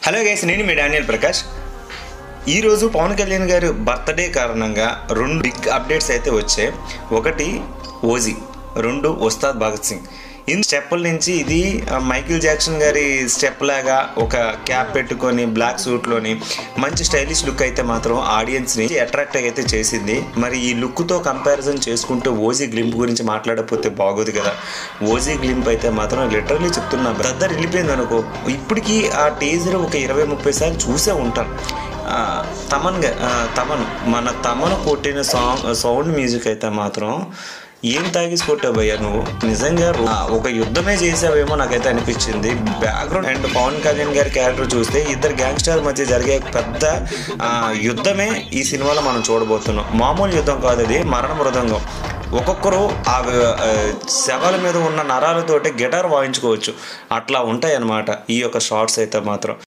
Hello guys, నేను మీ Daniel Prakash. ఈరోజు పవన్ కళ్యాణ్ గారు బర్త్డే కారణంగా రెండు బిగ్ అప్డేట్స్ అయితే వచ్చాయి. ఒకటి ఓజీ, రెండు ఉస్తాద్ భగత్ సింగ్. ఈ స్టెప్పుల నుంచి ఇది మైకిల్ జాక్సన్ గారి స్టెప్ లాగా ఒక క్యాప్ పెట్టుకొని బ్లాక్ సూట్లోని మంచి స్టైలిష్ లుక్ అయితే మాత్రం ఆడియన్స్ని అట్రాక్ట్ అయితే చేసింది. మరి ఈ లుక్తో కంపారిజన్ చేసుకుంటూ ఓజీ గ్లింప్ గురించి మాట్లాడకపోతే బాగోదు కదా. ఓజీ గ్లింప్ అయితే మాత్రం లిటరల్లీ చెప్తున్నా బ్రదర్ వెళ్ళిపోయింది అనుకో. ఇప్పటికీ ఆ టీజర్ ఒక 20-30 సార్లు చూసే ఉంటాను. తమన్ కొట్టిన సౌండ్ మ్యూజిక్ అయితే మాత్రం ఏం తాగేసి కొట్టావు భయ్యా నువ్వు. నిజంగా ఒక యుద్ధమే చేసావేమో నాకైతే అనిపించింది. బ్యాక్గ్రౌండ్ అండ్ పవన్ కళ్యాణ్ గారి క్యారెక్టర్ చూస్తే ఇద్దరు గ్యాంగ్స్టర్ మధ్య జరిగే పెద్ద యుద్ధమే ఈ సినిమాలో మనం చూడబోతున్నాం. మామూలు యుద్ధం కాదు, అది మరణ మృదంగం. ఒక్కొక్కరు ఆ శవాల మీద ఉన్న నరాలతోటి గిటార్ వాయించుకోవచ్చు. అట్లా ఉంటాయి అన్నమాట ఈ యొక్క షార్ట్స్ అయితే మాత్రం.